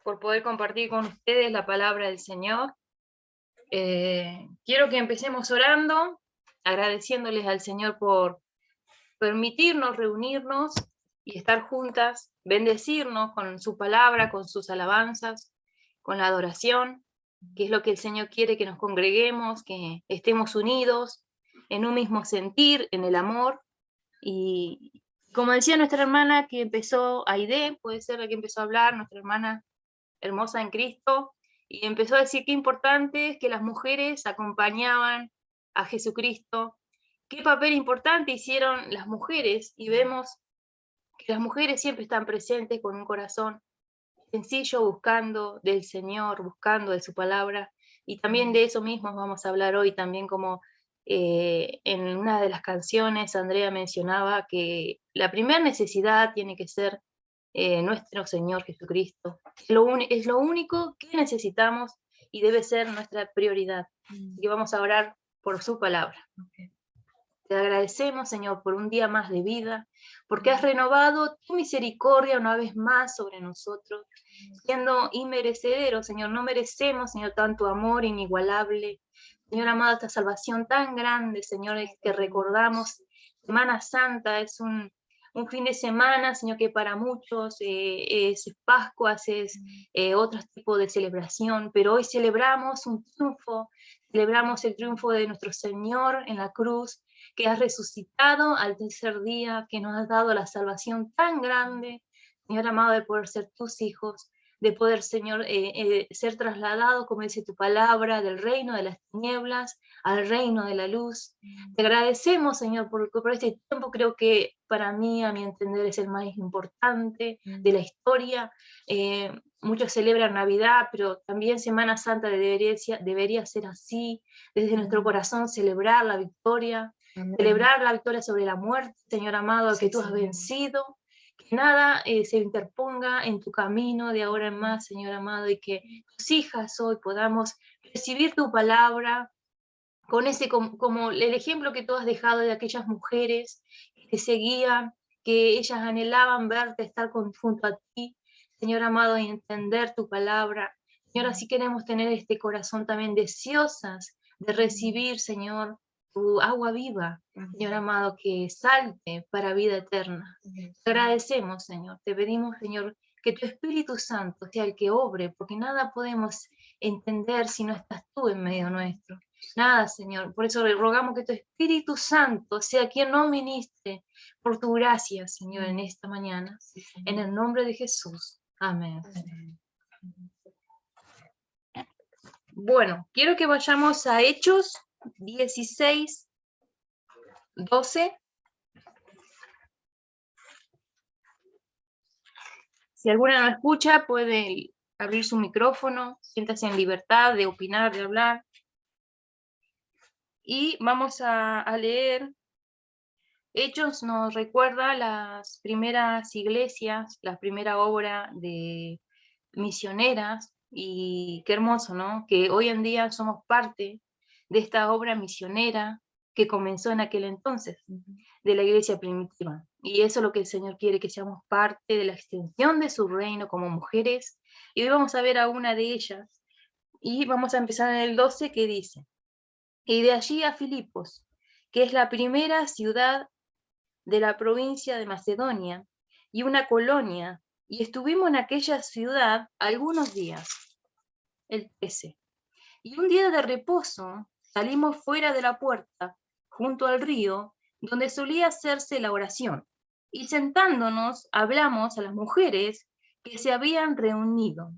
por poder compartir con ustedes la palabra del Señor. Quiero que empecemos orando, agradeciéndoles al Señor por permitirnos reunirnos y estar juntas, bendecirnos con su palabra, con sus alabanzas, con la adoración, que es lo que el Señor quiere, que nos congreguemos, que estemos unidos en un mismo sentir, en el amor. Y como decía nuestra hermana que empezó, Aide, puede ser la que empezó a hablar, nuestra hermana hermosa en Cristo, y empezó a decir qué importante es que las mujeres acompañaban a Jesucristo, qué papel importante hicieron las mujeres, y vemos que las mujeres siempre están presentes con un corazón sencillo, buscando del Señor, buscando de su palabra, y también de eso mismo vamos a hablar hoy, también como en una de las canciones Andrea mencionaba que la primera necesidad tiene que ser nuestro Señor Jesucristo. Es lo único que necesitamos y debe ser nuestra prioridad. Así que vamos a orar por su palabra. Te agradecemos, Señor, por un día más de vida, porque has renovado tu misericordia una vez más sobre nosotros, siendo inmerecederos, Señor. No merecemos, Señor, tanto amor inigualable. Señor amado, esta salvación tan grande, Señor, es que recordamos. Semana Santa es un fin de semana, Señor, que para muchos es Pascua, es otro tipo de celebración, pero hoy celebramos un triunfo, celebramos el triunfo de nuestro Señor en la cruz, que has resucitado al tercer día, que nos has dado la salvación tan grande, Señor amado, de poder ser tus hijos, de poder, Señor, ser trasladado, como dice tu palabra, del reino de las tinieblas al reino de la luz. Te agradecemos, Señor, por este tiempo. Creo que para mí, a mi entender, es el más importante de la historia. Muchos celebran Navidad, pero también Semana Santa debería ser así, desde nuestro corazón celebrar la victoria, celebrar la victoria sobre la muerte, Señor amado, que tú has vencido, que nada se interponga en tu camino de ahora en más, Señor amado, y que tus hijas hoy podamos recibir tu palabra con ese, como el ejemplo que tú has dejado de aquellas mujeres que te seguían, que ellas anhelaban verte, estar junto a ti, Señor amado, y entender tu palabra. Señor, así queremos tener este corazón también deseosas de recibir, Señor, tu agua viva, Señor amado, que salte para vida eterna. Te agradecemos, Señor, te pedimos, Señor, que tu Espíritu Santo sea el que obre, porque nada podemos entender si no estás tú en medio nuestro. Nada, Señor, por eso le rogamos que tu Espíritu Santo sea quien nos ministre por tu gracia, Señor, en esta mañana. En el nombre de Jesús. Amén. Bueno, quiero que vayamos a Hechos 16, 12. Si alguna no escucha, puede abrir su micrófono, siéntase en libertad de opinar, de hablar. Y vamos a leer. Hechos nos recuerda las primeras iglesias, la primera obra de misioneras, y qué hermoso, ¿no? Que hoy en día somos parte de esta obra misionera que comenzó en aquel entonces, de la iglesia primitiva. Y eso es lo que el Señor quiere, que seamos parte de la extensión de su reino como mujeres. Y hoy vamos a ver a una de ellas, y vamos a empezar en el 12, que dice: y de allí a Filipos, que es la primera ciudad de la provincia de Macedonia, y una colonia, y estuvimos en aquella ciudad algunos días. El 13. Y un día de reposo salimos fuera de la puerta, junto al río, donde solía hacerse la oración, y sentándonos hablamos a las mujeres que se habían reunido.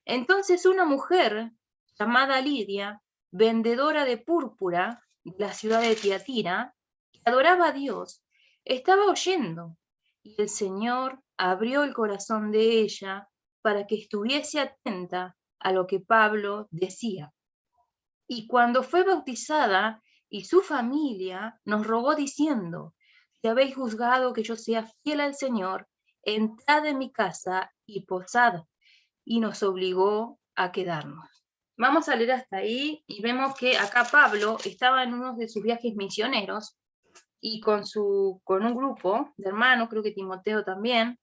Entonces una mujer llamada Lidia, vendedora de púrpura de la ciudad de Tiatira, que adoraba a Dios, estaba oyendo, y el Señor abrió el corazón de ella para que estuviese atenta a lo que Pablo decía. Y cuando fue bautizada y su familia nos rogó diciendo: si habéis juzgado que yo sea fiel al Señor, entrad en mi casa y posad. Y nos obligó a quedarnos. Vamos a leer hasta ahí y vemos que acá Pablo estaba en uno de sus viajes misioneros y con un grupo de hermanos, creo que Timoteo también,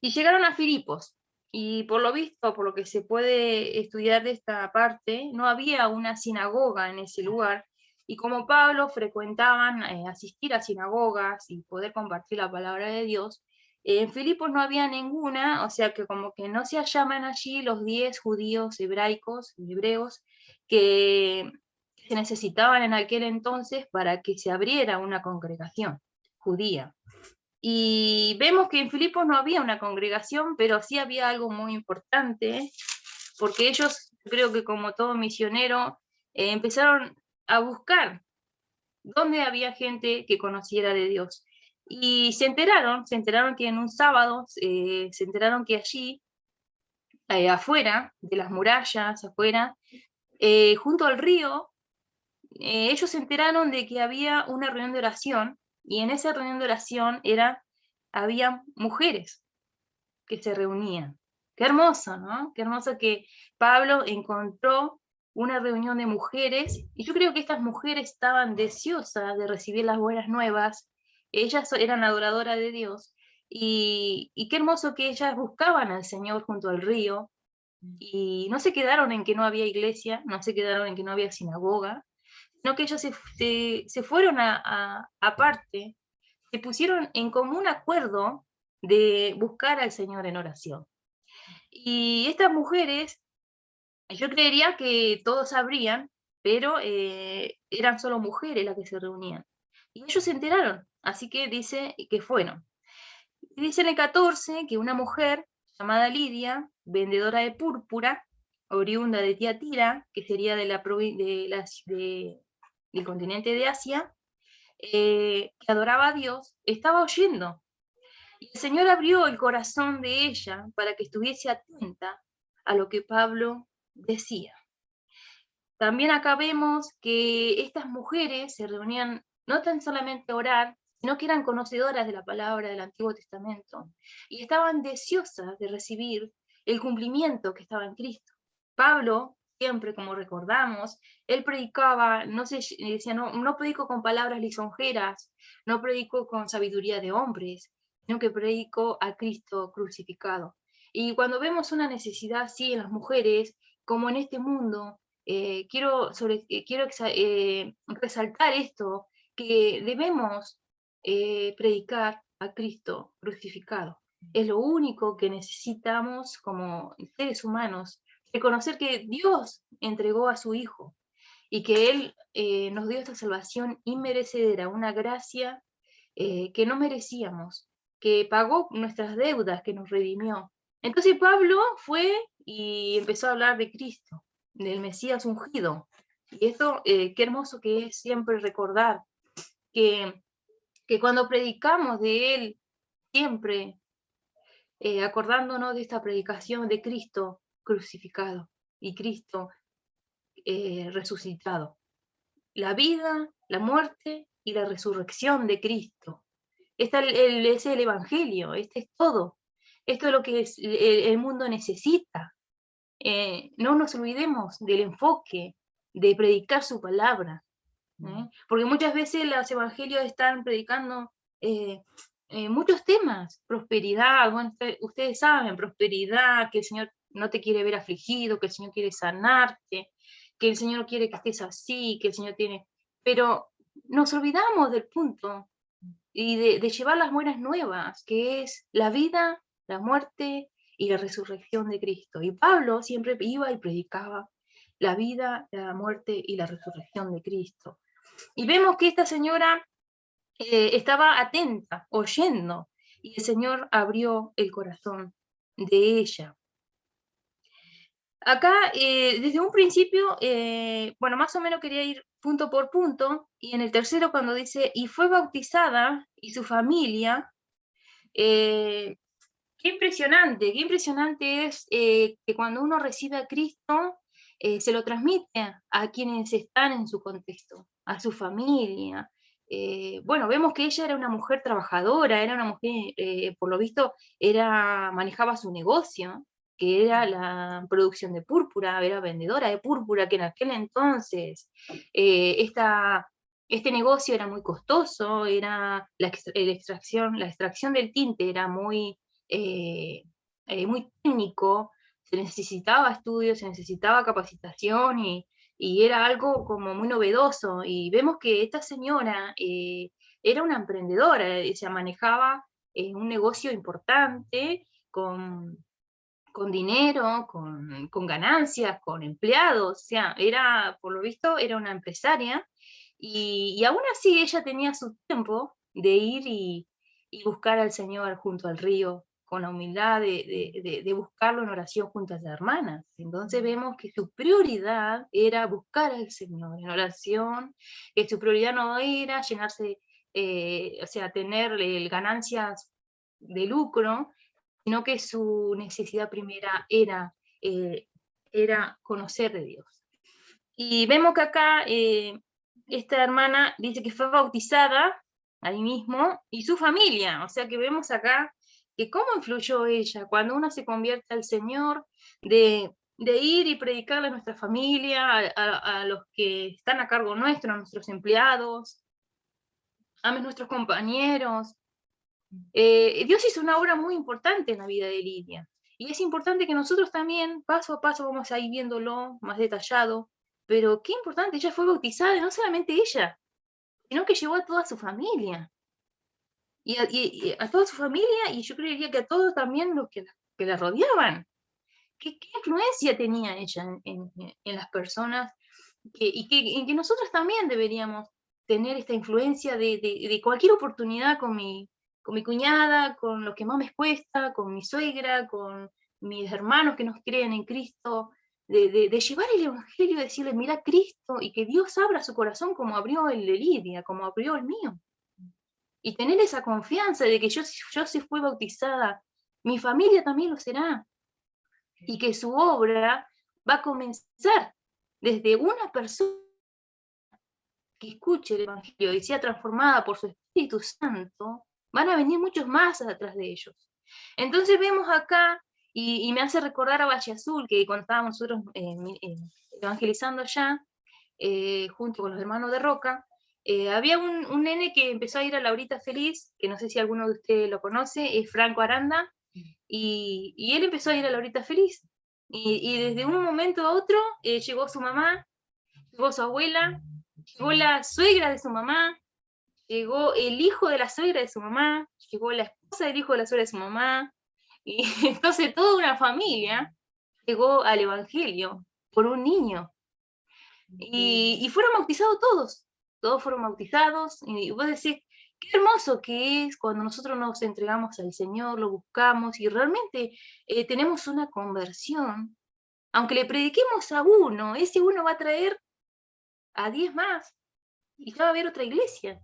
y llegaron a Filipos. Y por lo visto, por lo que se puede estudiar de esta parte, no había una sinagoga en ese lugar, y como Pablo frecuentaban asistir a sinagogas y poder compartir la palabra de Dios, en Filipos no había ninguna, o sea que como que no se hallaban allí los 10 judíos hebraicos, hebreos, que se necesitaban en aquel entonces para que se abriera una congregación judía. Y vemos que en Filipos no había una congregación, pero sí había algo muy importante, porque ellos, creo que como todo misionero, empezaron a buscar dónde había gente que conociera de Dios. Y se enteraron que en un sábado, se enteraron que allí, afuera de las murallas, afuera, junto al río, ellos se enteraron de que había una reunión de oración, y en esa reunión de oración había mujeres que se reunían. Qué hermoso, ¿no? Qué hermoso que Pablo encontró una reunión de mujeres, y yo creo que estas mujeres estaban deseosas de recibir las buenas nuevas. Ellas eran adoradoras de Dios, y qué hermoso que ellas buscaban al Señor junto al río, y no se quedaron en que no había iglesia, no se quedaron en que no había sinagoga, sino que ellos se fueron aparte, se pusieron en común acuerdo de buscar al Señor en oración. Y estas mujeres, yo creería que todos sabrían, pero eran solo mujeres las que se reunían. Y ellos se enteraron, así que dice que fueron. Y dice en el 14 que una mujer llamada Lidia, vendedora de púrpura, oriunda de Tiatira, que sería del continente de Asia, que adoraba a Dios, estaba oyendo. Y el Señor abrió el corazón de ella para que estuviese atenta a lo que Pablo decía. También acá vemos que estas mujeres se reunían no tan solamente a orar, sino que eran conocedoras de la palabra del Antiguo Testamento y estaban deseosas de recibir el cumplimiento que estaba en Cristo. Pablo, siempre como recordamos, él predicaba, decía, no predico con palabras lisonjeras, no predico con sabiduría de hombres, sino que predico a Cristo crucificado. Y cuando vemos una necesidad así en las mujeres, como en este mundo, quiero resaltar esto, que debemos predicar a Cristo crucificado. Es lo único que necesitamos como seres humanos, reconocer que Dios entregó a su Hijo y que Él nos dio esta salvación inmerecedera, una gracia que no merecíamos, que pagó nuestras deudas, que nos redimió. Entonces Pablo fue y empezó a hablar de Cristo, del Mesías ungido. Y esto, qué hermoso que es siempre recordar que, que cuando predicamos de Él, siempre acordándonos de esta predicación de Cristo crucificado y Cristo resucitado. La vida, la muerte y la resurrección de Cristo. Este es el Evangelio, este es todo. Esto es lo que el mundo necesita. No nos olvidemos del enfoque de predicar su palabra, porque muchas veces los evangelios están predicando muchos temas, prosperidad, bueno, ustedes saben, prosperidad, que el Señor no te quiere ver afligido, que el Señor quiere sanarte, que el Señor quiere que estés así, que el Señor tiene... Pero nos olvidamos del punto y de llevar las buenas nuevas, que es la vida, la muerte y la resurrección de Cristo. Y Pablo siempre iba y predicaba la vida, la muerte y la resurrección de Cristo. Y vemos que esta señora estaba atenta, oyendo, y el Señor abrió el corazón de ella. Acá, desde un principio, bueno, más o menos quería ir punto por punto, y en el tercero cuando dice, y fue bautizada, y su familia, qué impresionante es que cuando uno recibe a Cristo, se lo transmite a quienes están en su contexto, a su familia. Bueno, vemos que ella era una mujer trabajadora, era una mujer, por lo visto, manejaba su negocio, que era la producción de púrpura, era vendedora de púrpura, que en aquel entonces este negocio era muy costoso, era la extracción del tinte era muy muy técnico, se necesitaba estudio, se necesitaba capacitación y era algo como muy novedoso. Y vemos que esta señora era una emprendedora, se manejaba un negocio importante con dinero, con ganancias, con empleados, o sea, era, por lo visto, era una empresaria, y aún así ella tenía su tiempo de ir y buscar al Señor junto al río, con la humildad de buscarlo en oración junto a las hermanas. Entonces vemos que su prioridad era buscar al Señor en oración, que su prioridad no era llenarse, o sea, tener ganancias de lucro, sino que su necesidad primera eh, era conocer de Dios. Y vemos que acá esta hermana dice que fue bautizada ahí mismo y su familia, o sea que vemos acá que cómo influyó ella cuando uno se convierte al Señor, de ir y predicarle a nuestra familia, a los que están a cargo nuestro, a nuestros empleados, a nuestros compañeros. Dios hizo una obra muy importante en la vida de Lidia. Y es importante que nosotros también, paso a paso, vamos a ir viéndolo más detallado. Pero qué importante, ella fue bautizada, y no solamente ella, sino que llevó a toda su familia. Y a toda su familia, y yo creería que a todos también los que la rodeaban. ¿Qué influencia tenía ella en las personas? En que nosotros también deberíamos tener esta influencia de cualquier oportunidad con mi cuñada, con lo que más me cuesta, con mi suegra, con mis hermanos que nos creen en Cristo, de llevar el Evangelio, de decirle, mira Cristo, y que Dios abra su corazón como abrió el de Lidia, como abrió el mío. Y tener esa confianza de que yo si fui bautizada, mi familia también lo será. Y que su obra va a comenzar desde una persona que escuche el Evangelio y sea transformada por su Espíritu Santo, van a venir muchos más atrás de ellos. Entonces vemos acá, y me hace recordar a Valle Azul, que cuando estábamos nosotros evangelizando allá, junto con los hermanos de Roca, había un nene que empezó a ir a la Horita Feliz, que no sé si alguno de ustedes lo conoce, es Franco Aranda, y él empezó a ir a la Horita Feliz. Y desde un momento a otro llegó su mamá, llegó su abuela, llegó la suegra de su mamá, llegó el hijo de la suegra de su mamá, llegó la esposa del hijo de la suegra de su mamá, y entonces toda una familia llegó al Evangelio por un niño. Y fueron bautizados todos fueron bautizados, y vos decís, qué hermoso que es cuando nosotros nos entregamos al Señor, lo buscamos, y realmente tenemos una conversión. Aunque le prediquemos a uno, ese uno va a traer a 10 más, y ya va a haber otra iglesia.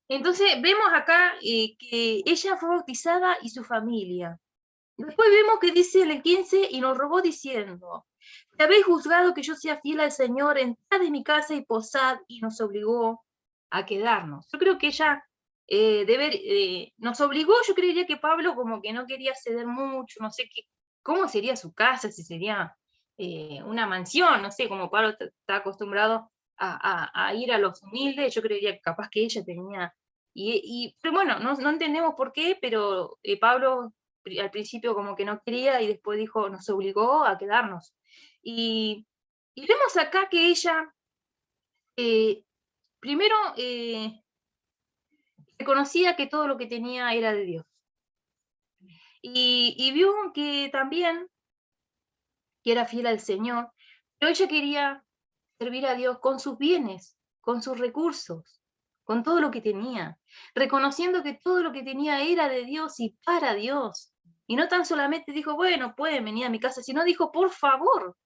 Entonces vemos acá que ella fue bautizada y su familia. Después vemos que dice el 15, y nos rogó diciendo, si habéis juzgado que yo sea fiel al Señor, entrad en mi casa y posad, y nos obligó a quedarnos. Yo creo que ella nos obligó, yo creería que Pablo como que no quería ceder mucho, no sé cómo sería su casa, si sería una mansión, no sé, como Pablo está acostumbrado a ir a los humildes, yo creería que capaz que ella tenía, pero bueno, no entendemos por qué, pero Pablo al principio como que no quería y después dijo, nos obligó a quedarnos. Y, y vemos acá que ella, primero, reconocía que todo lo que tenía era de Dios. Y vio que también, que era fiel al Señor, pero ella quería servir a Dios con sus bienes, con sus recursos, con todo lo que tenía, reconociendo que todo lo que tenía era de Dios y para Dios. Y no tan solamente dijo, bueno, pueden venir a mi casa, sino dijo, por favor.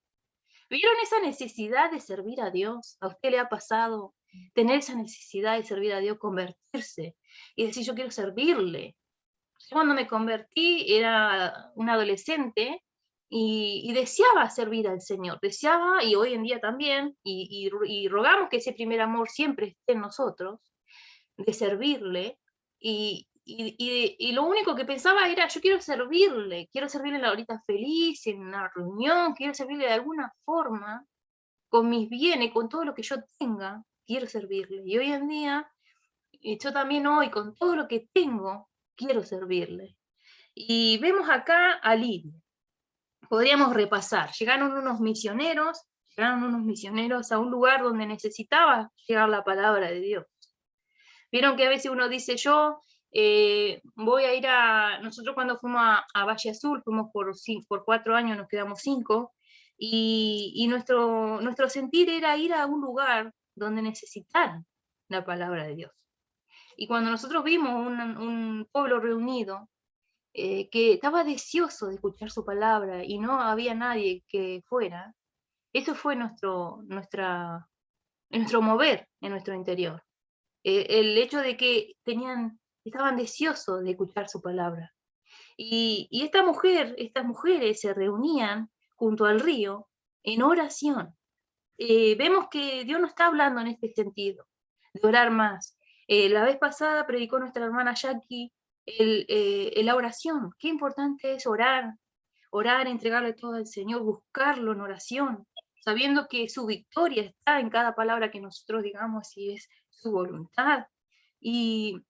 ¿Vieron esa necesidad de servir a Dios? ¿A usted le ha pasado tener esa necesidad de servir a Dios, convertirse y decir, yo quiero servirle? Yo cuando me convertí era un adolescente y deseaba servir al Señor, deseaba, y hoy en día también, y rogamos que ese primer amor siempre esté en nosotros, de servirle, y lo único que pensaba era, yo quiero servirle en la horita feliz, en una reunión, quiero servirle de alguna forma, con mis bienes, con todo lo que yo tenga, quiero servirle. Y hoy en día, yo también hoy, con todo lo que tengo, quiero servirle. Y vemos acá a Lidia. Podríamos repasar. Llegaron unos misioneros a un lugar donde necesitaba llegar la palabra de Dios. Vieron que a veces uno dice, yo voy a ir nosotros cuando fuimos a Valle Azul, fuimos por 4 años, nos quedamos 5, y nuestro sentir era ir a un lugar donde necesitaran la palabra de Dios. Y cuando nosotros vimos un pueblo reunido, que estaba deseoso de escuchar su palabra y no había nadie que fuera, eso fue nuestro mover en nuestro interior. El hecho de que estaban deseosos de escuchar su palabra. Y estas mujeres se reunían junto al río en oración. Vemos que Dios nos está hablando en este sentido, de orar más. La vez pasada predicó nuestra hermana Jackie la oración. Qué importante es orar, entregarle todo al Señor, buscarlo en oración, sabiendo que su victoria está en cada palabra que nosotros digamos y es su voluntad. Y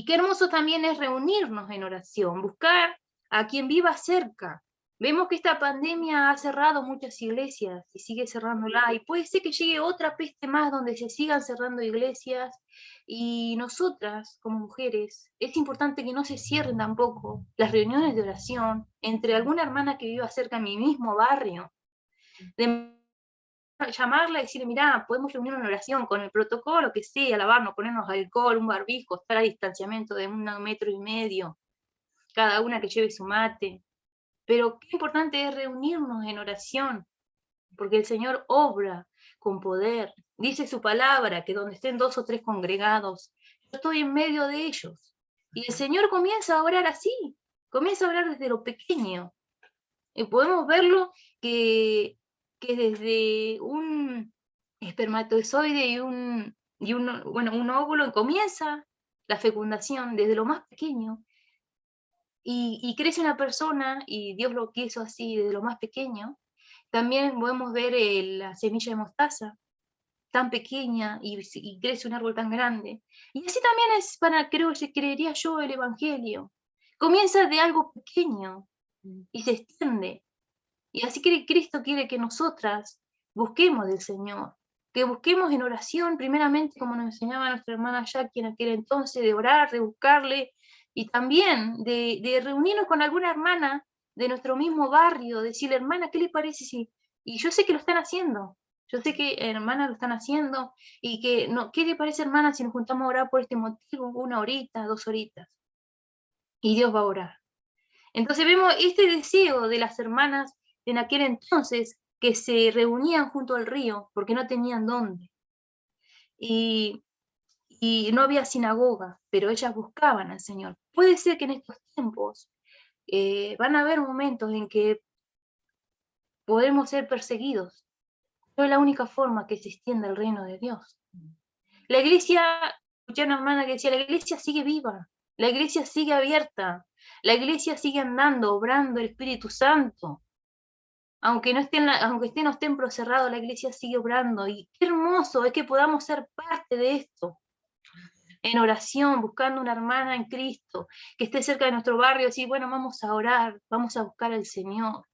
qué hermoso también es reunirnos en oración, buscar a quien viva cerca. Vemos que esta pandemia ha cerrado muchas iglesias y sigue cerrándola, y puede ser que llegue otra peste más donde se sigan cerrando iglesias, y nosotras como mujeres es importante que no se cierren tampoco las reuniones de oración entre alguna hermana que viva cerca en mi mismo barrio, de llamarla y decirle, mirá, podemos reunirnos en oración con el protocolo que sea, lavarnos, ponernos alcohol, un barbijo, estar a distanciamiento de 1,5 metros, cada una que lleve su mate. Pero qué importante es reunirnos en oración, porque el Señor obra con poder. Dice su palabra, que donde estén 2 o 3 congregados, yo estoy en medio de ellos. Y el Señor comienza a orar así, comienza a orar desde lo pequeño. Y podemos verlo que desde un espermatozoide y un óvulo comienza la fecundación desde lo más pequeño, y crece una persona, y Dios lo quiso así desde lo más pequeño. También podemos ver la semilla de mostaza, tan pequeña, y crece un árbol tan grande. Y así también es creería yo, el Evangelio. Comienza de algo pequeño y se extiende. Y así que Cristo quiere que nosotras busquemos del Señor, que busquemos en oración, primeramente, como nos enseñaba nuestra hermana Jackie en aquel entonces, de orar, de buscarle, y también de reunirnos con alguna hermana de nuestro mismo barrio, decirle, hermana, ¿qué le parece si...? Y yo sé que lo están haciendo, yo sé que hermanas lo están haciendo, y que, no, ¿qué le parece, hermana, si nos juntamos a orar por este motivo, 1 horita, 2 horitas? Y Dios va a orar. Entonces vemos este deseo de las hermanas en aquel entonces, que se reunían junto al río porque no tenían dónde. Y no había sinagoga, pero ellas buscaban al Señor. Puede ser que en estos tiempos van a haber momentos en que podremos ser perseguidos. No es la única forma que se extienda el reino de Dios. La iglesia, escuché a una hermana que decía, la iglesia sigue viva, la iglesia sigue abierta, la iglesia sigue andando, obrando el Espíritu Santo. Aunque no estén los templos cerrados, la iglesia sigue obrando. Y qué hermoso es que podamos ser parte de esto, en oración, buscando una hermana en Cristo, que esté cerca de nuestro barrio, decir, bueno, vamos a orar, vamos a buscar al Señor,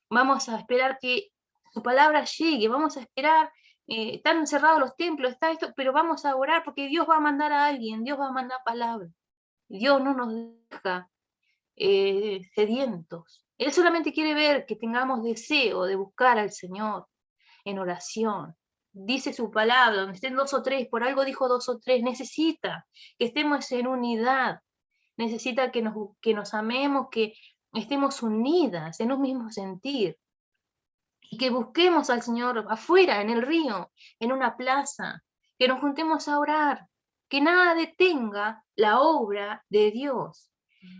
vamos a esperar que su palabra llegue, vamos a esperar, están cerrados los templos, está esto, pero vamos a orar porque Dios va a mandar a alguien, Dios va a mandar palabra. Dios no nos deja sedientos. Él solamente quiere ver que tengamos deseo de buscar al Señor en oración. Dice su palabra, donde estén 2 o 3, por algo dijo 2 o 3, necesita que estemos en unidad, necesita que nos amemos, que estemos unidas en un mismo sentir, y que busquemos al Señor afuera, en el río, en una plaza, que nos juntemos a orar, que nada detenga la obra de Dios.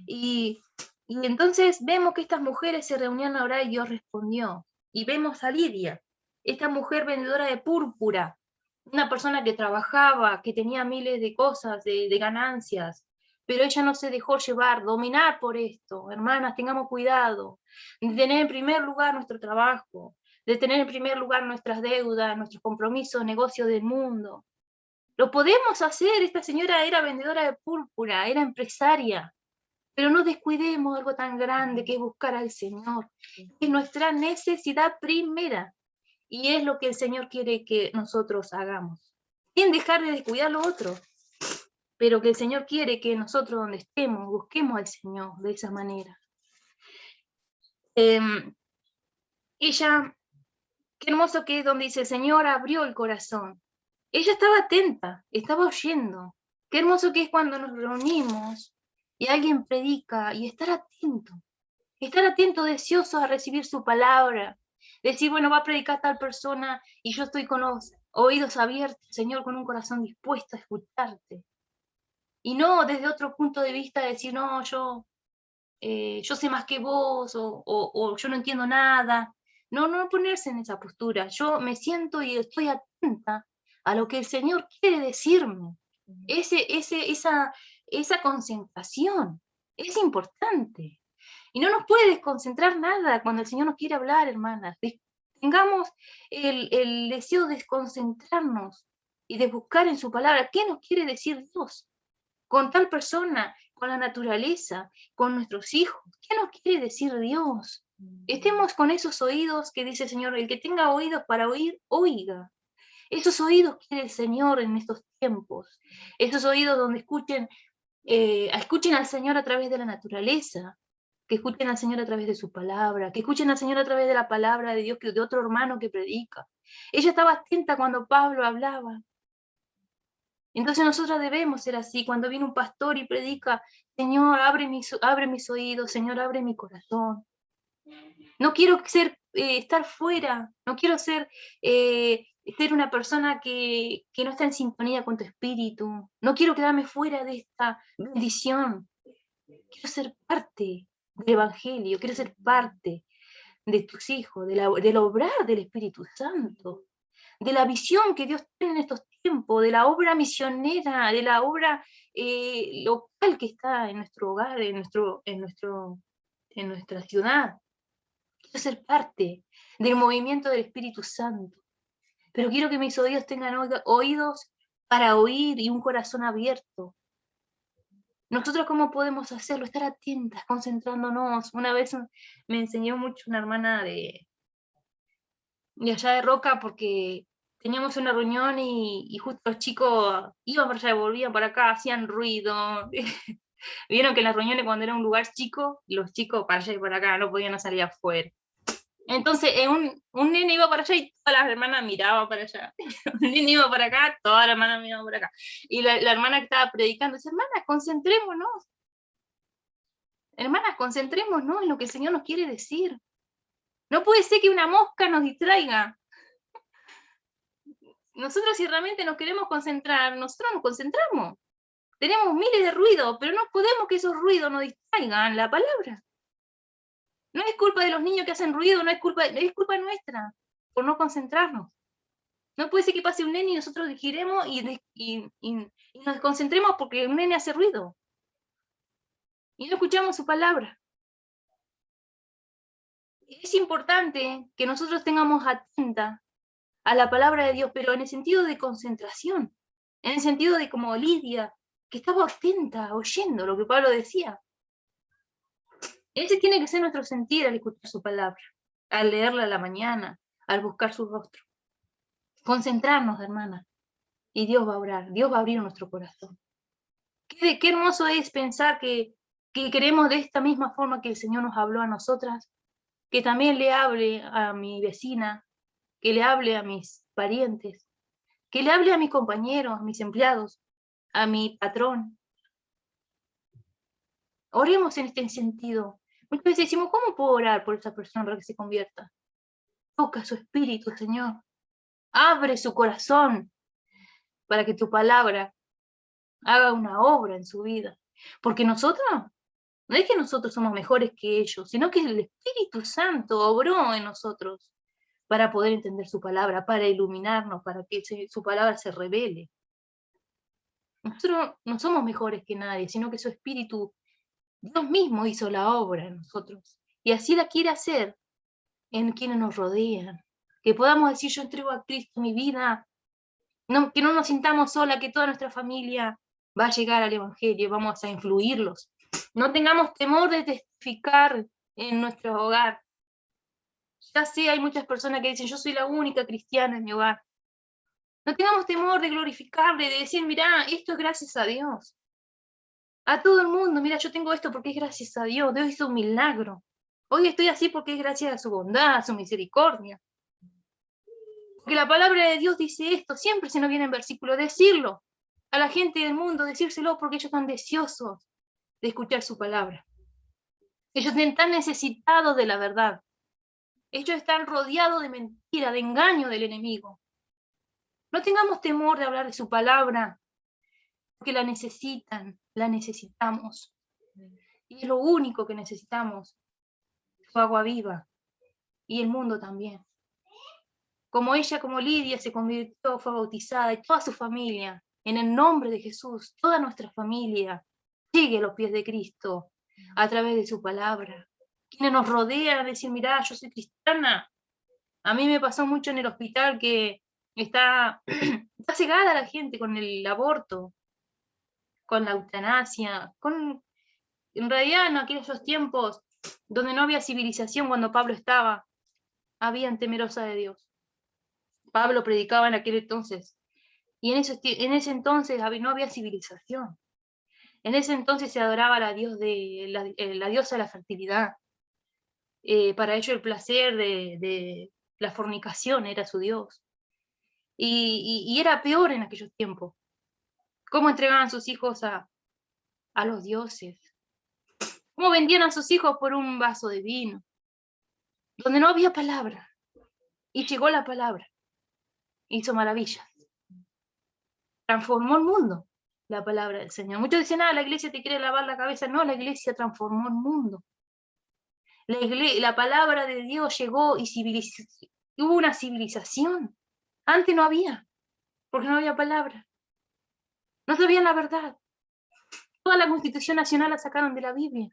Y entonces vemos que estas mujeres se reunían a orar y Dios respondió. Y vemos a Lidia, esta mujer vendedora de púrpura, una persona que trabajaba, que tenía miles de cosas, de ganancias, pero ella no se dejó dominar por esto. Hermanas, tengamos cuidado de tener en primer lugar nuestro trabajo, de tener en primer lugar nuestras deudas, nuestros compromisos, negocios del mundo. Lo podemos hacer. Esta señora era vendedora de púrpura, era empresaria, pero no descuidemos algo tan grande que es buscar al Señor. Es nuestra necesidad primera, y es lo que el Señor quiere que nosotros hagamos. Sin dejar de descuidar lo otro, pero que el Señor quiere que nosotros donde estemos, busquemos al Señor de esa manera. Ella, qué hermoso que es donde dice, el Señor abrió el corazón. Ella estaba atenta, estaba oyendo. Qué hermoso que es cuando nos reunimos y alguien predica y estar atento, deseoso a recibir su palabra. Decir, bueno, va a predicar tal persona y yo estoy con los oídos abiertos, Señor, con un corazón dispuesto a escucharte. Y no desde otro punto de vista decir, no, yo sé más que vos o yo no entiendo nada. No ponerse en esa postura. Yo me siento y estoy atenta a lo que el Señor quiere decirme. Esa concentración es importante. Y no nos puede desconcentrar nada cuando el Señor nos quiere hablar, hermanas. Tengamos el deseo de desconcentrarnos y de buscar en su palabra qué nos quiere decir Dios con tal persona, con la naturaleza, con nuestros hijos. ¿Qué nos quiere decir Dios? Estemos con esos oídos que dice el Señor, el que tenga oídos para oír, oiga. Esos oídos quiere el Señor en estos tiempos. Esos oídos donde escuchen al Señor a través de la naturaleza, que escuchen al Señor a través de su palabra, que escuchen al Señor a través de la palabra de Dios, de otro hermano que predica. Ella estaba atenta cuando Pablo hablaba. Entonces nosotros debemos ser así. Cuando viene un pastor y predica, Señor, abre mis oídos, Señor, abre mi corazón. No quiero estar fuera, no quiero ser una persona que no está en sintonía con tu espíritu. No quiero quedarme fuera de esta bendición. Quiero ser parte del Evangelio, quiero ser parte de tus hijos, del obrar del Espíritu Santo, de la visión que Dios tiene en estos tiempos, de la obra misionera, de la obra local que está en nuestro hogar, en nuestra ciudad. Quiero ser parte del movimiento del Espíritu Santo, pero quiero que mis oídos tengan oídos para oír y un corazón abierto. Nosotros, ¿cómo podemos hacerlo? Estar atentas, concentrándonos. Una vez me enseñó mucho una hermana de allá de Roca, porque teníamos una reunión y justo los chicos iban para allá y volvían para acá, hacían ruido. Vieron que en las reuniones, cuando era un lugar chico, los chicos para allá y para acá no podían salir afuera. Entonces un nene iba para allá y todas las hermanas miraban para allá. Un nene iba para acá, todas las hermanas miraban para acá. Y la hermana que estaba predicando dice, hermanas, concentrémonos. Hermanas, concentrémonos en lo que el Señor nos quiere decir. No puede ser que una mosca nos distraiga. Nosotros, si realmente nos queremos concentrar, nosotros nos concentramos. Tenemos miles de ruidos, pero no podemos que esos ruidos nos distraigan la palabra. No es culpa de los niños que hacen ruido, es culpa nuestra por no concentrarnos. No puede ser que pase un nene y nosotros giremos y nos concentremos porque un nene hace ruido. Y no escuchamos su palabra. Es importante que nosotros tengamos atenta a la palabra de Dios, pero en el sentido de concentración, en el sentido de como Lidia, que estaba atenta, oyendo lo que Pablo decía. Ese tiene que ser nuestro sentir al escuchar su palabra, al leerla a la mañana, al buscar su rostro. Concentrarnos, hermana, y Dios va a obrar, Dios va a abrir nuestro corazón. Qué hermoso es pensar que queremos de esta misma forma que el Señor nos habló a nosotras, que también le hable a mi vecina, que le hable a mis parientes, que le hable a mis compañeros, a mis empleados, a mi patrón. Oremos en este sentido. Muchas veces decimos, ¿cómo puedo orar por esa persona para que se convierta? Toca su espíritu, Señor. Abre su corazón para que tu palabra haga una obra en su vida. Porque nosotros, no es que nosotros somos mejores que ellos, sino que el Espíritu Santo obró en nosotros para poder entender su palabra, para iluminarnos, para que su palabra se revele. Nosotros no somos mejores que nadie, sino que su Espíritu, Dios mismo hizo la obra en nosotros. Y así la quiere hacer en quienes nos rodean. Que podamos decir, yo entrego a Cristo mi vida. Que no nos sintamos sola, que toda nuestra familia va a llegar al Evangelio, vamos a influirlos. No tengamos temor de testificar en nuestro hogar. Ya sé, hay muchas personas que dicen, yo soy la única cristiana en mi hogar. No tengamos temor de glorificarle, de decir, mirá, esto es gracias a Dios. A todo el mundo, mira, yo tengo esto porque es gracias a Dios. Dios hizo un milagro. Hoy estoy así porque es gracias a su bondad, a su misericordia. Porque la palabra de Dios dice esto, siempre se nos viene en versículo, decirlo a la gente del mundo, decírselo porque ellos están deseosos de escuchar su palabra. Ellos están necesitados de la verdad. Ellos están rodeados de mentira, de engaño del enemigo. No tengamos temor de hablar de su palabra, porque la necesitan, la necesitamos. Y es lo único que necesitamos, su agua viva, y el mundo también. Como ella, como Lidia, se convirtió, fue bautizada, y toda su familia, en el nombre de Jesús, toda nuestra familia, sigue los pies de Cristo a través de su palabra. Quienes nos rodean, decir, mirá, yo soy cristiana. A mí me pasó mucho en el hospital que está cegada la gente con el aborto, con la eutanasia, en realidad en aquellos tiempos donde no había civilización cuando Pablo estaba, habían temerosa de Dios. Pablo predicaba en aquel entonces, y en ese entonces no había civilización. En ese entonces se adoraba a la diosa de la fertilidad. Para ello el placer de la fornicación era su Dios. Y era peor en aquellos tiempos. ¿Cómo entregaban sus hijos a los dioses? ¿Cómo vendían a sus hijos por un vaso de vino? Donde no había palabra. Y llegó la palabra. Hizo maravillas. Transformó el mundo la palabra del Señor. Muchos dicen, la iglesia te quiere lavar la cabeza. No, la iglesia transformó el mundo. La palabra de Dios llegó y hubo una civilización. Antes no había, porque no había palabra. No sabían la verdad. Toda la Constitución Nacional la sacaron de la Biblia.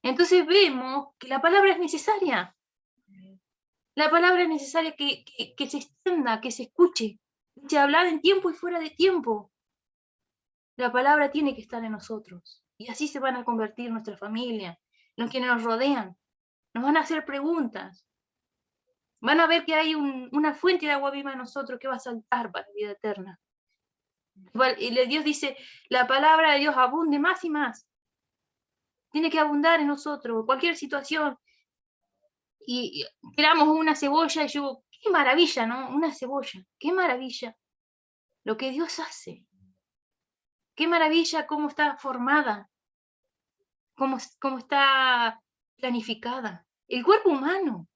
Entonces vemos que la palabra es necesaria. La palabra es necesaria que se extienda, que se escuche. Se habla en tiempo y fuera de tiempo. La palabra tiene que estar en nosotros. Y así se van a convertir nuestra familia, los quienes nos rodean. Nos van a hacer preguntas. Van a ver que hay una fuente de agua viva en nosotros que va a saltar para la vida eterna. Y Dios dice, la palabra de Dios abunde más y más. Tiene que abundar en nosotros, cualquier situación. Y tiramos una cebolla y yo, qué maravilla, ¿no? Una cebolla, qué maravilla lo que Dios hace. Qué maravilla cómo está formada, cómo está planificada. El cuerpo humano,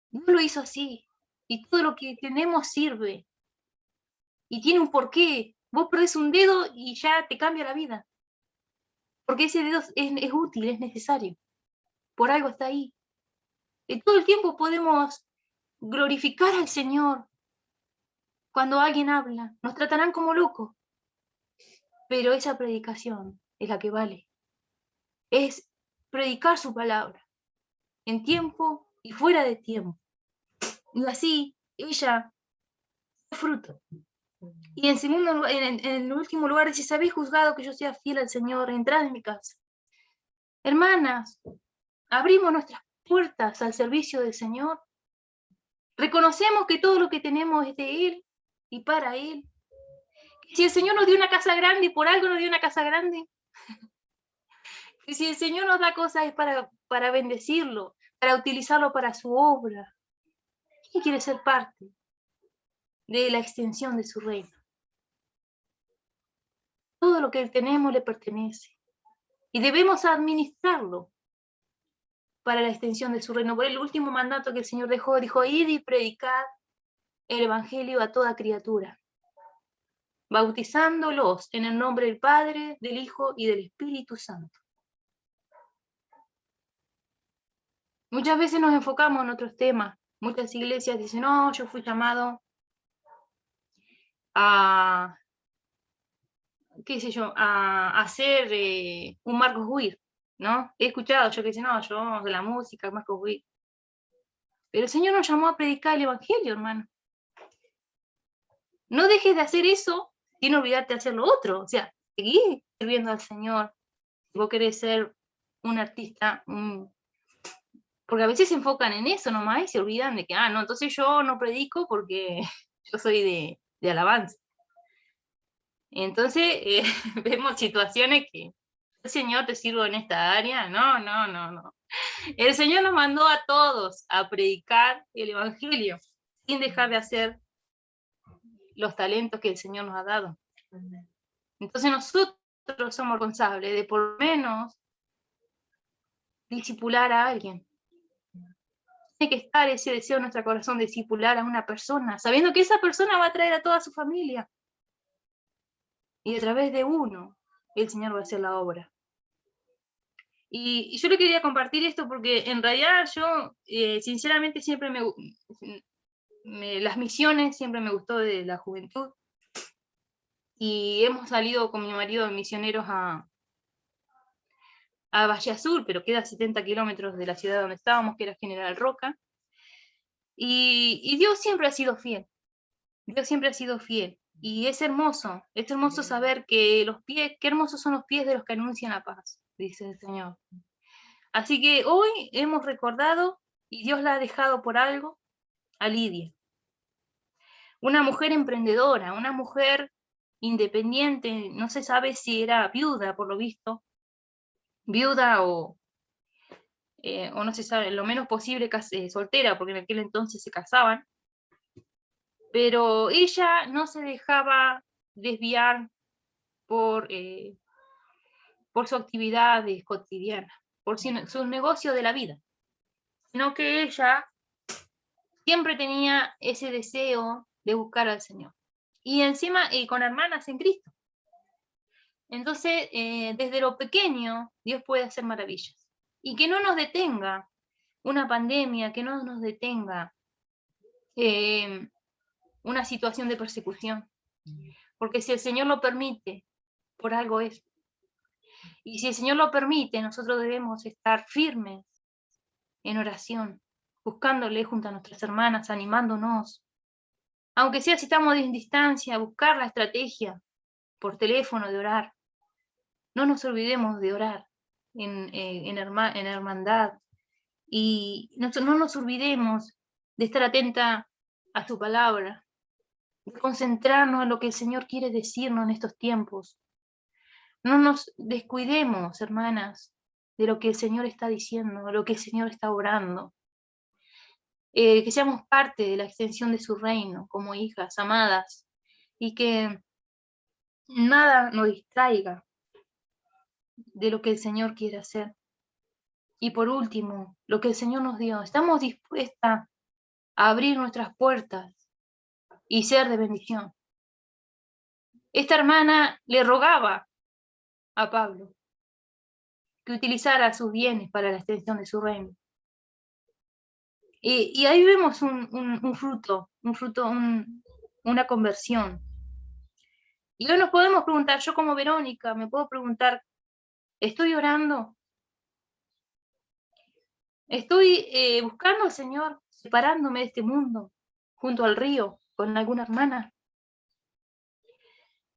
Dios lo hizo así. Y todo lo que tenemos sirve. Y tiene un porqué. Vos perdés un dedo y ya te cambia la vida. Porque ese dedo es útil, es necesario. Por algo está ahí. Y todo el tiempo podemos glorificar al Señor. Cuando alguien habla, nos tratarán como locos. Pero esa predicación es la que vale. Es predicar su palabra. En tiempo y fuera de tiempo. Y así ella da fruto. Y en segundo lugar, en el último lugar dice, si habéis juzgado que yo sea fiel al Señor, entrad en mi casa. Hermanas, abrimos nuestras puertas al servicio del Señor. Reconocemos que todo lo que tenemos es de Él y para Él. Si el Señor nos dio una casa grande, por algo nos dio una casa grande. Que si el Señor nos da cosas es para bendecirlo, para utilizarlo para su obra. ¿Quién quiere ser parte de la extensión de su reino? Todo lo que tenemos le pertenece. Y debemos administrarlo para la extensión de su reino. Por el último mandato que el Señor dejó, dijo, id y predicad el evangelio a toda criatura, bautizándolos en el nombre del Padre, del Hijo y del Espíritu Santo. Muchas veces nos enfocamos en otros temas. Muchas iglesias dicen, no, yo fui llamado a, qué sé yo, a hacer un Marcos Witt, ¿no? He escuchado yo que dicen, no, yo de la música, Marcos Witt. Pero el Señor nos llamó a predicar el evangelio, hermano. No dejes de hacer eso sin olvidarte de hacer lo otro. O sea, seguí sirviendo al Señor. Si vos querés ser un artista, porque a veces se enfocan en eso nomás y se olvidan de que, no, entonces yo no predico porque yo soy de alabanza. Entonces vemos situaciones que el Señor te sirvo en esta área. No, no, no, no. El Señor nos mandó a todos a predicar el Evangelio sin dejar de hacer los talentos que el Señor nos ha dado. Entonces nosotros somos responsables de por lo menos discipular a alguien. Tiene que estar ese deseo en nuestro corazón de discipular a una persona, sabiendo que esa persona va a traer a toda su familia. Y a través de uno, el Señor va a hacer la obra. Y yo le quería compartir esto porque en realidad yo, sinceramente, siempre las misiones siempre me gustó de la juventud. Y hemos salido con mi marido de misioneros a Valle Azul, pero queda a 70 kilómetros de la ciudad donde estábamos, que era General Roca. Y Dios siempre ha sido fiel. Dios siempre ha sido fiel. Y es hermoso saber que qué hermosos son los pies de los que anuncian la paz, dice el Señor. Así que hoy hemos recordado, y Dios la ha dejado por algo, a Lidia. Una mujer emprendedora, una mujer independiente, no se sabe si era viuda, por lo visto, viuda o no se sabe, lo menos posible soltera, porque en aquel entonces se casaban, pero ella no se dejaba desviar por su actividad cotidiana, por su negocio de la vida, sino que ella siempre tenía ese deseo de buscar al Señor. Y encima con hermanas en Cristo. Entonces, desde lo pequeño, Dios puede hacer maravillas. Y que no nos detenga una pandemia, que no nos detenga una situación de persecución. Porque si el Señor lo permite, por algo es. Y si el Señor lo permite, nosotros debemos estar firmes en oración, buscándole junto a nuestras hermanas, animándonos. Aunque sea si estamos en distancia, buscar la estrategia por teléfono de orar. No nos olvidemos de orar en hermandad. Y no nos olvidemos de estar atenta a su palabra, de concentrarnos en lo que el Señor quiere decirnos en estos tiempos. No nos descuidemos, hermanas, de lo que el Señor está diciendo, de lo que el Señor está obrando. Que seamos parte de la extensión de su reino como hijas amadas y que nada nos distraiga de lo que el Señor quiere hacer. Y por último, lo que el Señor nos dio, estamos dispuestas a abrir nuestras puertas y ser de bendición. Esta hermana le rogaba a Pablo que utilizara sus bienes para la extensión de su reino. Y ahí vemos un fruto, una conversión. Y hoy nos podemos preguntar, yo como Verónica, me puedo preguntar, ¿estoy orando? ¿Estoy buscando al Señor, separándome de este mundo, junto al río, con alguna hermana?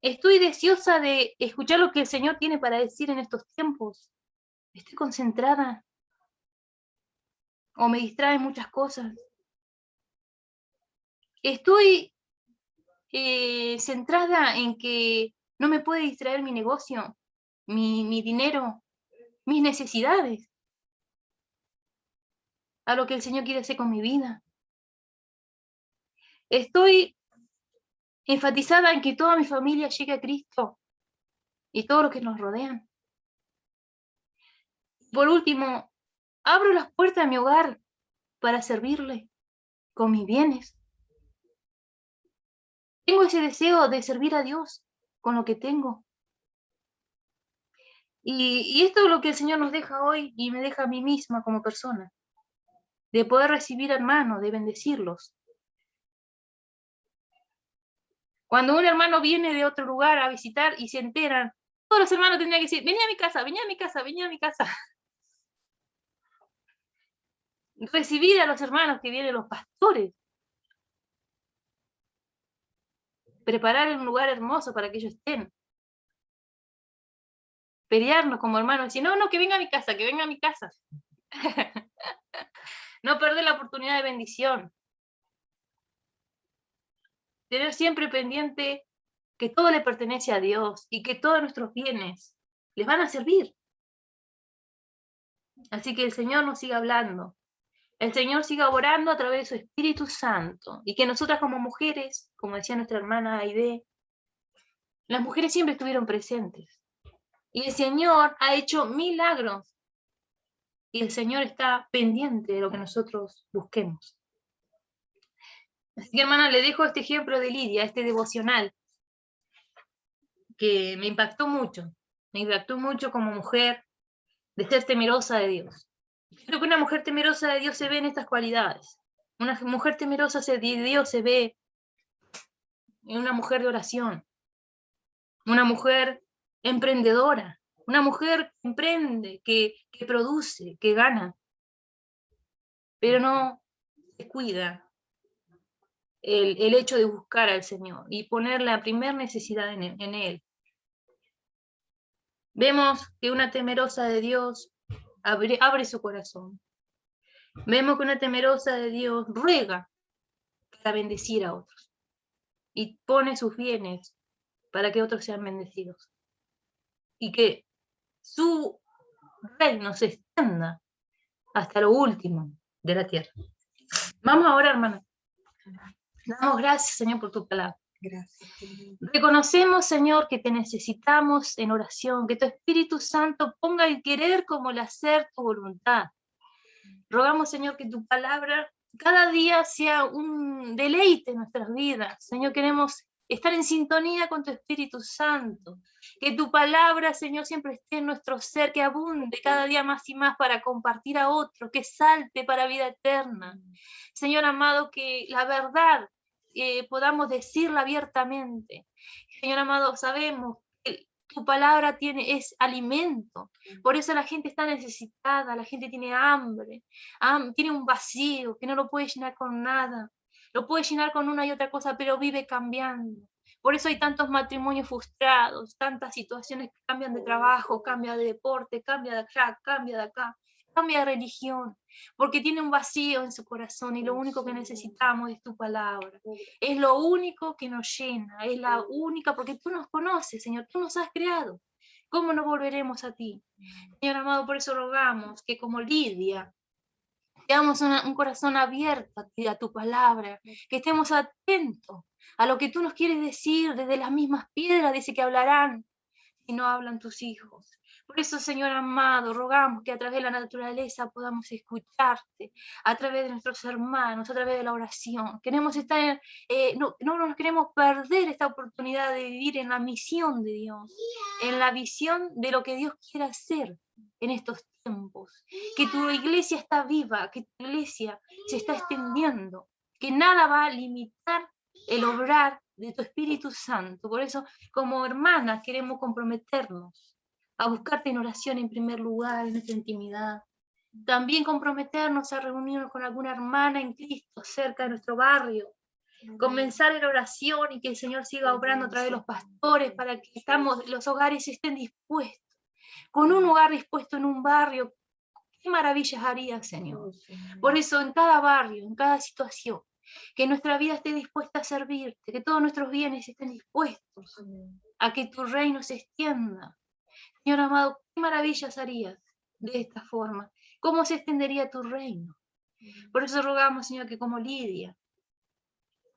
¿Estoy deseosa de escuchar lo que el Señor tiene para decir en estos tiempos? ¿Estoy concentrada? ¿O me distraen muchas cosas? ¿Estoy centrada en que no me puede distraer mi negocio, mi dinero, mis necesidades, a lo que el Señor quiere hacer con mi vida? Estoy enfatizada en que toda mi familia llegue a Cristo y todos los que nos rodean. Por último, abro las puertas de mi hogar para servirle con mis bienes. Tengo ese deseo de servir a Dios con lo que tengo. Y esto es lo que el Señor nos deja hoy y me deja a mí misma como persona, de poder recibir hermanos, de bendecirlos. Cuando un hermano viene de otro lugar a visitar y se enteran, todos los hermanos tendrían que decir, vení a mi casa, vení a mi casa, vení a mi casa. Recibir a los hermanos que vienen los pastores. Preparar un lugar hermoso para que ellos estén. pelearnos como hermanos, decir, no, que venga a mi casa, que venga a mi casa. No perder la oportunidad de bendición. Tener siempre pendiente que todo le pertenece a Dios y que todos nuestros bienes les van a servir. Así que el Señor nos siga hablando. El Señor siga orando a través de su Espíritu Santo. Y que nosotras como mujeres, como decía nuestra hermana Aide, las mujeres siempre estuvieron presentes. Y el Señor ha hecho milagros. Y el Señor está pendiente de lo que nosotros busquemos. Así que, hermana, le dejo este ejemplo de Lidia, este devocional, que me impactó mucho. Me impactó mucho como mujer, de ser temerosa de Dios. Creo que una mujer temerosa de Dios se ve en estas cualidades. Una mujer temerosa de Dios se ve en una mujer de oración, una mujer emprendedora, una mujer que emprende, que produce, que gana, pero no descuida el hecho de buscar al Señor y poner la primera necesidad en Él. Vemos que una temerosa de Dios abre su corazón. Vemos que una temerosa de Dios ruega para bendecir a otros y pone sus bienes para que otros sean bendecidos y que su reino se extienda hasta lo último de la tierra. Vamos ahora, hermana. Damos gracias, Señor, por tu palabra. Gracias. Reconocemos, Señor, que te necesitamos en oración, que tu Espíritu Santo ponga el querer como el hacer tu voluntad. Rogamos, Señor, que tu palabra cada día sea un deleite en nuestras vidas. Señor, queremos estar en sintonía con tu Espíritu Santo. Que tu palabra, Señor, siempre esté en nuestro ser, que abunde cada día más y más para compartir a otros, que salte para vida eterna. Señor amado, que la verdad podamos decirla abiertamente. Señor amado, sabemos que tu palabra es alimento. Por eso la gente está necesitada, la gente tiene hambre, tiene un vacío que no lo puede llenar con nada. Lo puede llenar con una y otra cosa, pero vive cambiando. Por eso hay tantos matrimonios frustrados, tantas situaciones que cambian de trabajo, cambia de deporte, cambia de acá, cambia de acá, cambia de religión, porque tiene un vacío en su corazón y lo único que necesitamos es tu palabra. Es lo único que nos llena, es la única, porque tú nos conoces, Señor, tú nos has creado. ¿Cómo no volveremos a ti? Señor amado, por eso rogamos que como Lidia, tengamos un corazón abierto a tu palabra, que estemos atentos a lo que tú nos quieres decir. Desde las mismas piedras dice que hablarán y no hablan tus hijos. Por eso, Señor amado, rogamos que a través de la naturaleza podamos escucharte, a través de nuestros hermanos, a través de la oración. Queremos estar, no nos queremos perder esta oportunidad de vivir en la misión de Dios, en la visión de lo que Dios quiere hacer en estos tiempos. Que tu iglesia está viva, que tu iglesia se está extendiendo, que nada va a limitar el obrar de tu Espíritu Santo. Por eso, como hermanas, queremos comprometernos a buscarte en oración en primer lugar, en nuestra intimidad. También comprometernos a reunirnos con alguna hermana en Cristo cerca de nuestro barrio. Comenzar en oración y que el Señor siga obrando a través de los pastores para que los hogares estén dispuestos. Con un hogar dispuesto en un barrio, qué maravillas haría, Señor. Por eso, en cada barrio, en cada situación, que nuestra vida esté dispuesta a servirte, que todos nuestros bienes estén dispuestos a que tu reino se extienda. Señor amado, qué maravillas harías de esta forma. ¿Cómo se extendería tu reino? Por eso rogamos, Señor, que como Lidia,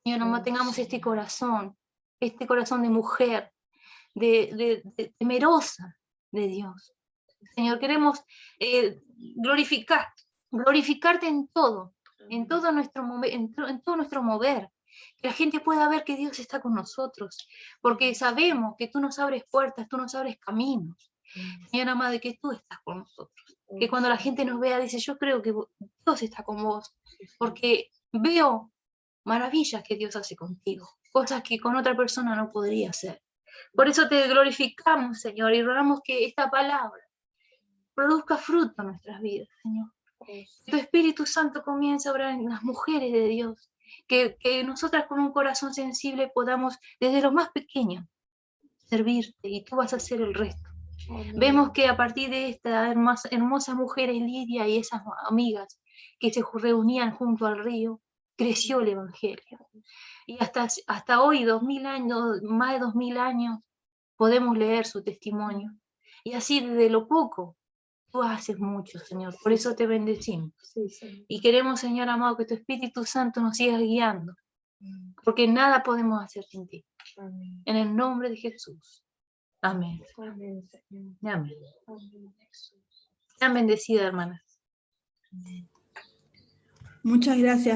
Señor amado, tengamos este corazón de mujer, de temerosa de Dios. Señor, queremos glorificarte en todo nuestro en todo nuestro mover. Que la gente pueda ver que Dios está con nosotros, porque sabemos que tú nos abres puertas, tú nos abres caminos. Señor amado, que tú estás con nosotros. Que cuando la gente nos vea, dice, yo creo que Dios está con vos, porque veo maravillas que Dios hace contigo, cosas que con otra persona no podría hacer. Por eso te glorificamos, Señor, y rogamos que esta palabra produzca fruto en nuestras vidas, Señor. Que tu Espíritu Santo comience a obrar en las mujeres de Dios, que nosotras con un corazón sensible podamos, desde lo más pequeño, servirte, y tú vas a hacer el resto. Amén. Vemos que a partir de esta hermosa mujer Lidia y esas amigas que se reunían junto al río, creció el Evangelio. Y hasta hoy, 2000 años, más de 2000 años, podemos leer su testimonio. Y así desde lo poco, tú haces mucho, Señor. Por eso te bendecimos. Y queremos, Señor amado, que tu Espíritu Santo nos siga guiando. Porque nada podemos hacer sin ti. Amén. En el nombre de Jesús. Amén. Amén, Señor. Amén. Amén, Jesús. Sean bendecidas, hermanas. Amén. Muchas gracias.